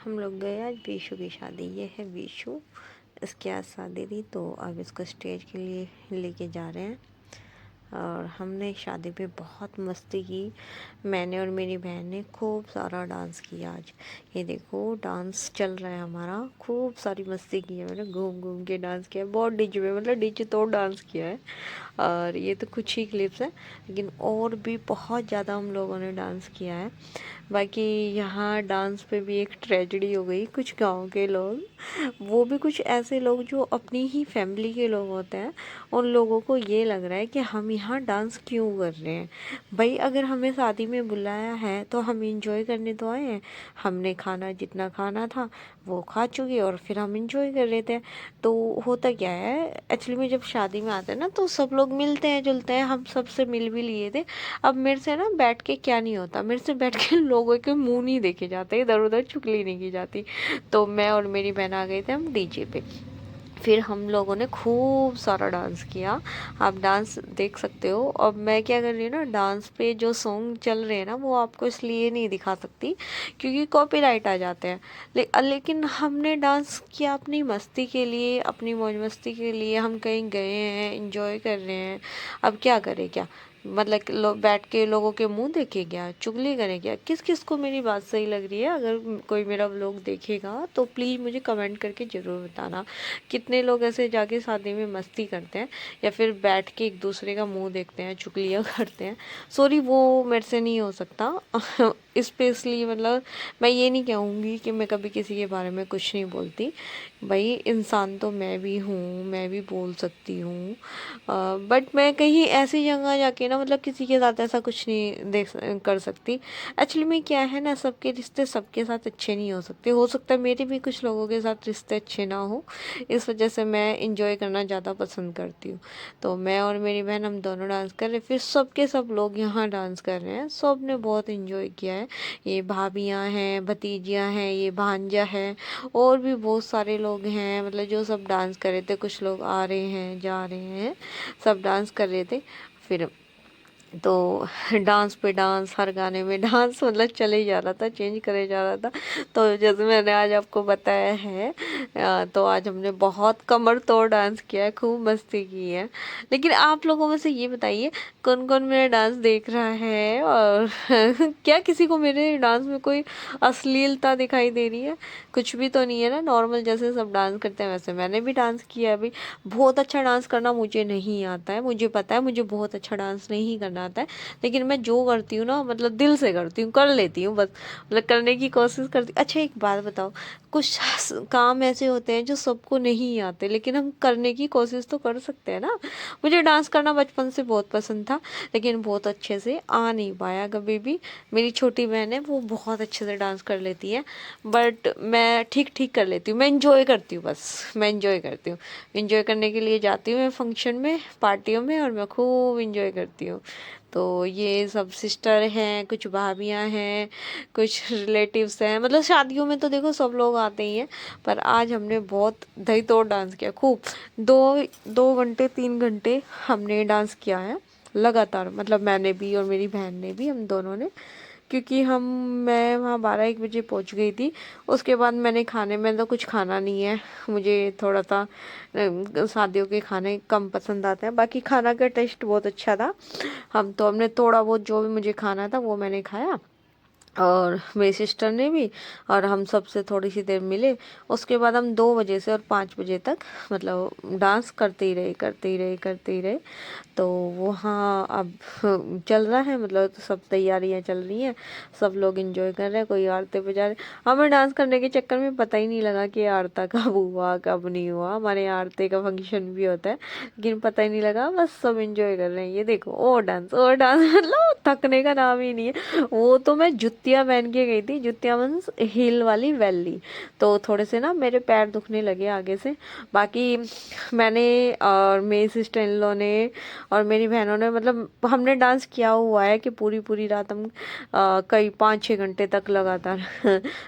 हम लोग गए आज बीशु की शादी। ये है बीशु, इसकी आज शादी थी तो अब इसको स्टेज के लिए लेके जा रहे हैं। और हमने शादी पे बहुत मस्ती की। मैंने और मेरी बहन ने खूब सारा डांस किया आज। ये देखो डांस चल रहा है हमारा, खूब सारी मस्ती की है। मैंने घूम घूम के डांस किया है, बहुत डीजे में, मतलब डीजे तो डांस किया है। और ये तो कुछ ही क्लिप्स हैं, लेकिन और भी बहुत ज़्यादा हम लोगों ने डांस किया है। बाकी यहाँ डांस पे भी एक ट्रेजेडी हो गई। कुछ गांव के लोग, वो भी कुछ ऐसे लोग जो अपनी ही फैमिली के लोग होते हैं, उन लोगों को ये लग रहा है कि हम यहाँ डांस क्यों कर रहे हैं। भाई अगर हमें शादी में बुलाया है तो हम इंजॉय करने तो आए हैं। हमने खाना जितना खाना था वो खा चुके और फिर हम इंजॉय कर रहे थे। तो होता क्या है एक्चुअली में, जब शादी में आते हैं ना तो सब लोग मिलते हैं जुलते हैं। हम सबसे मिल भी लिए थे। अब मेरे से ना बैठ के क्या नहीं होता, मेरे से बैठ के लोगों के मुंह नहीं देखे जाते, इधर उधर चुगली नहीं की जाती। तो मैं और मेरी बहन आ गए थे हम डीजे पे। फिर हम लोगों ने खूब सारा डांस किया। आप डांस देख सकते हो। अब मैं क्या कर रही हूँ ना, डांस पे जो सॉन्ग चल रहे हैं ना वो आपको इसलिए नहीं दिखा सकती क्योंकि कॉपीराइट आ जाते हैं। लेकिन हमने डांस किया अपनी मस्ती के लिए, अपनी मौज मस्ती के लिए। हम कहीं गए हैं, इंजॉय कर रहे हैं। अब क्या करें, क्या मतलब कि बैठ के लोगों के मुंह देखे क्या, चुगली करें क्या? किस किस को मेरी बात सही लग रही है? अगर कोई मेरा व्लॉग देखेगा तो प्लीज़ मुझे कमेंट करके ज़रूर बताना। कितने लोग ऐसे जाके शादी में मस्ती करते हैं या फिर बैठ के एक दूसरे का मुंह देखते हैं, चुगलियाँ करते हैं। सॉरी, वो मेरे से नहीं हो सकता। स्पेशली मतलब मैं ये नहीं कहूँगी कि मैं कभी किसी के बारे में कुछ नहीं बोलती। भाई इंसान तो मैं भी हूँ, मैं भी बोल सकती हूँ। बट मैं कहीं ऐसी जगह जाके ना, मतलब किसी के साथ ऐसा कुछ नहीं कर सकती। एक्चुअली में क्या है ना, सबके रिश्ते सबके साथ अच्छे नहीं हो सकते। हो सकता है मेरे भी कुछ लोगों के साथ रिश्ते अच्छे ना हो, इस वजह से मैं इंजॉय करना ज़्यादा पसंद करती हूँ। तो मैं और मेरी बहन हम दोनों डांस कर रहे, फिर सबके सब लोग यहाँ डांस कर रहे हैं। सब ने बहुत इंजॉय किया है। ये भाभियाँ हैं, भतीजियाँ हैं, ये भांजा है, और भी बहुत सारे लोग हैं, मतलब जो सब डांस कर रहे थे। कुछ लोग आ रहे हैं जा रहे हैं, सब डांस कर रहे थे। फिर तो डांस पे डांस, हर गाने में डांस, मतलब चले ही जा रहा था, चेंज करे जा रहा था। तो जैसे मैंने आज आपको बताया है, तो आज हमने बहुत कमर तोड़ डांस किया है, खूब मस्ती की है। लेकिन आप लोगों में से ये बताइए, कौन कौन मेरा डांस देख रहा है? और क्या किसी को मेरे डांस में कोई अश्लीलता दिखाई दे रही है? कुछ भी तो नहीं है ना, नॉर्मल जैसे सब डांस करते हैं वैसे मैंने भी डांस किया है। अभी बहुत अच्छा डांस करना मुझे नहीं आता है, मुझे पता है मुझे बहुत अच्छा डांस नहीं करना आता है। लेकिन मैं जो करती हूँ ना, मतलब दिल से करती हूँ, कर लेती हूँ बस, मतलब करने की कोशिश करती। अच्छा एक बात बताओ, कुछ काम ऐसे होते हैं जो सबको नहीं आते, लेकिन हम करने की कोशिश तो कर सकते हैं ना। मुझे डांस करना बचपन से बहुत पसंद था, लेकिन बहुत अच्छे से आ नहीं पाया कभी भी। मेरी छोटी बहन है, वो बहुत अच्छे से डांस कर लेती है, बट मैं ठीक ठीक कर लेती हूँ। मैं इंजॉय करती हूँ, बस मैं इंजॉय करती हूँ। इंजॉय करने के लिए जाती हूँ मैं फंक्शन में, पार्टियों में, और मैं खूब इंजॉय करती हूँ। तो ये सब सिस्टर हैं, कुछ भाभियाँ हैं, कुछ रिलेटिव्स हैं। मतलब शादियों में तो देखो सब लोग आते ही हैं, पर आज हमने बहुत दही तोड़ डांस किया, खूब। 2 2 घंटे 3 घंटे हमने डांस किया है लगातार। मतलब मैंने भी और मेरी बहन ने भी, हम दोनों ने। क्योंकि मैं वहाँ 12 1 बजे पहुँच गई थी। उसके बाद मैंने खाने में तो कुछ खाना नहीं है, मुझे थोड़ा सा शादियों के खाने कम पसंद आते हैं। बाकी खाना का टेस्ट बहुत अच्छा था। हमने थोड़ा बहुत जो भी मुझे खाना था वो मैंने खाया, और मेरी सिस्टर ने भी। और हम सबसे थोड़ी सी देर मिले। उसके बाद हम 2 बजे से और 5 बजे तक मतलब डांस करते ही रहे, करते ही रहे, करते ही रहे। तो वो हाँ अब चल रहा है, मतलब तो सब तैयारियां चल रही हैं, सब लोग एंजॉय कर रहे हैं, कोई आरते बजा रहे। हमें डांस करने के चक्कर में पता ही नहीं लगा कि आरता कब हुआ कब नहीं हुआ। हमारे यहाँ आरती का फंक्शन भी होता है, लेकिन पता ही नहीं लगा, बस सब एंजॉय कर रहे हैं। ये देखो और डांस मतलब थकने का नाम ही नहीं है। वो तो मैं जुतियाँ पहन के गई थी, जुतियाँ मीन्स हील वाली वैली। तो थोड़े से ना मेरे पैर दुखने लगे आगे से। बाकी मैंने और मेरी सिस्टर इन लॉ ने और मेरी बहनों ने, मतलब हमने डांस किया हुआ है कि पूरी पूरी रात हम कई 5 6 घंटे तक लगातार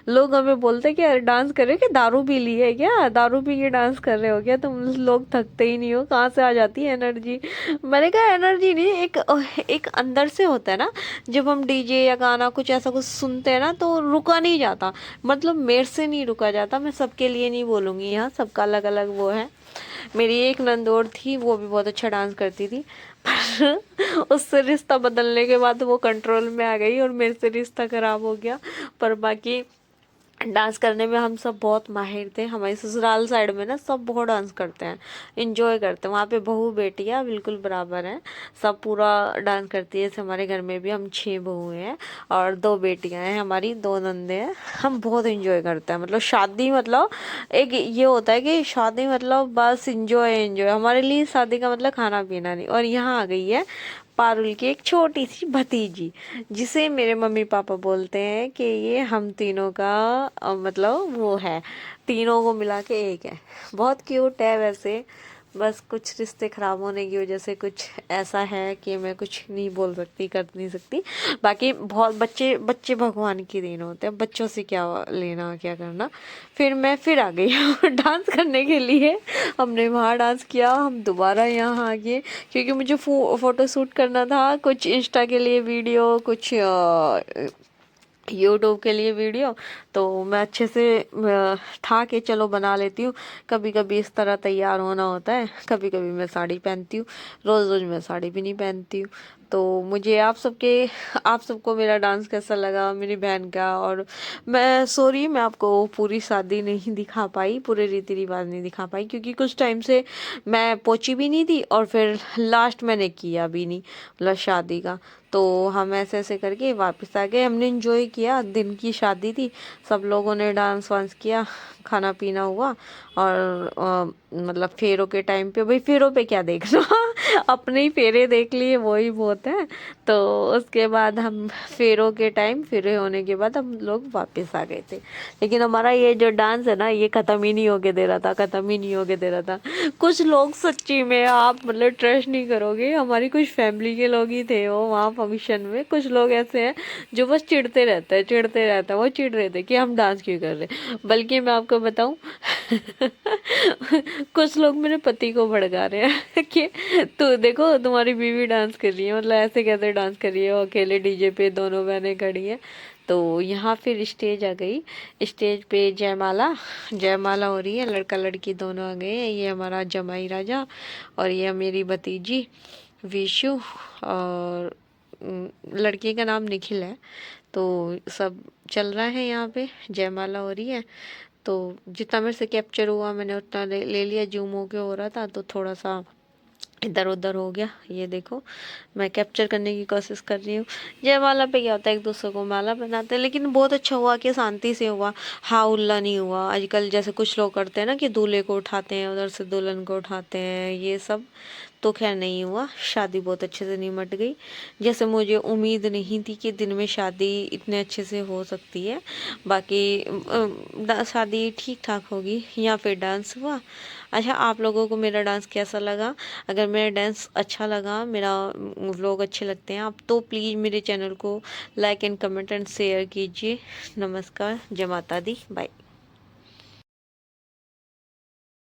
लोग हमें बोलते कि यार डांस कर रहे हो, क्या दारू पी ली है, क्या दारू पी के डांस कर रहे हो क्या तुम लोग? थकते ही नहीं हो, कहाँ से आ जाती है एनर्जी? मैंने कहा एनर्जी नहीं, एक एक अंदर से होता है ना, जब हम डीजे या गाना कुछ ऐसा कुछ सुनते हैं ना तो रुका नहीं जाता, मतलब मेरे से नहीं रुका जाता। मैं सबके लिए नहीं बोलूँगी, यहाँ सबका अलग अलग वो है। मेरी एक नंद और थी, वो भी बहुत अच्छा डांस करती थी, पर उससे रिश्ता बदलने के बाद वो कंट्रोल में आ गई और मेरे से रिश्ता खराब हो गया। पर बाकी डांस करने में हम सब बहुत माहिर थे। हमारी ससुराल साइड में ना सब बहुत डांस करते हैं, इंजॉय करते हैं। वहाँ पे बहू बेटियाँ बिल्कुल बराबर हैं, सब पूरा डांस करती है। जैसे हमारे घर में भी हम 6 बहुएं हैं और 2 बेटियाँ हैं, हमारी 2 नंदे हैं। हम बहुत इंजॉय करते हैं, मतलब शादी मतलब एक ये होता है कि शादी मतलब बस इंजॉय इंजॉय। हमारे लिए शादी का मतलब खाना पीना नहीं। और यहाँ आ गई है पारुल की एक छोटी सी भतीजी, जिसे मेरे मम्मी पापा बोलते हैं कि ये हम तीनों का मतलब वो है, तीनों को मिला के एक है। बहुत क्यूट है वैसे, बस कुछ रिश्ते ख़राब होने की वजह से कुछ ऐसा है कि मैं कुछ नहीं बोल सकती, कर नहीं सकती। बाकी बहुत बच्चे बच्चे भगवान की देन होते हैं, बच्चों से क्या लेना क्या करना। फिर मैं फिर आ गई डांस करने के लिए। हमने वहाँ डांस किया, हम दोबारा यहाँ आ गए क्योंकि मुझे फ़ोटो शूट करना था, कुछ इंस्टा के लिए वीडियो, कुछ यूट्यूब के लिए वीडियो। तो मैं अच्छे से था कि चलो बना लेती हूँ। कभी कभी इस तरह तैयार होना होता है, कभी कभी मैं साड़ी पहनती हूँ, रोज़ रोज़ मैं साड़ी भी नहीं पहनती हूँ। तो मुझे आप सबको मेरा डांस कैसा लगा, मेरी बहन का। और मैं सॉरी, मैं आपको पूरी शादी नहीं दिखा पाई, पूरे रीति रिवाज नहीं दिखा पाई, क्योंकि कुछ टाइम से मैं पहुंची भी नहीं थी और फिर लास्ट मैंने किया भी नहीं, मतलब शादी का। तो हम ऐसे ऐसे करके वापस आ गए। हमने एंजॉय किया, दिन की शादी थी, सब लोगों ने डांस वांस किया, खाना पीना हुआ। और मतलब फेरों के टाइम पे, भाई फेरों पे क्या देखना अपने ही फेरे देख लिए वही बहुत है। तो उसके बाद हम फेरों के टाइम, फेरे होने के बाद हम लोग वापस आ गए थे। लेकिन हमारा ये जो डांस है ना, ये ख़त्म ही नहीं होके दे रहा था, ख़त्म ही नहीं होके दे रहा था। कुछ लोग सच्ची में आप मतलब ट्रस्ट नहीं करोगे, हमारी कुछ फैमिली के लोग ही थे वो वहाँ फंक्शन में। कुछ लोग ऐसे हैं जो बस चिढ़ते रहते हैं, चिढ़ते रहता है। वो चिढ़ रहे थे कि हम डांस क्यों कर रहे। बल्कि मैं आपको बताऊं कुछ लोग मेरे पति को भड़का रहे हैं कि तू देखो तुम्हारी बीवी डांस कर रही है, मतलब ऐसे कैसे डांस कर रही है, वो अकेले डीजे पे दोनों बहनें खड़ी हैं। तो यहाँ फिर स्टेज आ गई, स्टेज पे जयमाला जयमाला हो रही है, लड़का लड़की दोनों आ गए हैं। ये हमारा जमाई राजा और ये मेरी भतीजी विशु, और लड़के का नाम निखिल है। तो सब चल रहा है, यहाँ पे जयमाला हो रही है। तो जितना मेरे से कैप्चर हुआ मैंने उतना ले लिया, जूम हो के हो रहा था तो थोड़ा सा इधर उधर हो गया। ये देखो मैं कैप्चर करने की कोशिश कर रही हूँ। जयमाला पे क्या होता है, एक दूसरे को माला पहनाते हैं, लेकिन बहुत अच्छा हुआ कि शांति से हुआ, हाँ उल्ला नहीं हुआ। आजकल जैसे कुछ लोग करते हैं ना कि दूल्हे को उठाते हैं, उधर से दुल्हन को उठाते हैं, ये सब तो खैर नहीं हुआ। शादी बहुत अच्छे से निमट गई, जैसे मुझे उम्मीद नहीं थी कि दिन में शादी इतने अच्छे से हो सकती है। बाकी शादी ठीक ठाक होगी, या फिर डांस हुआ। अच्छा, आप लोगों को मेरा डांस कैसा लगा? अगर मेरा डांस अच्छा लगा, मेरा व्लॉग अच्छे लगते हैं आप, तो प्लीज़ मेरे चैनल को like and comment and share कीजिए। नमस्कार, जय माता दी, बाय।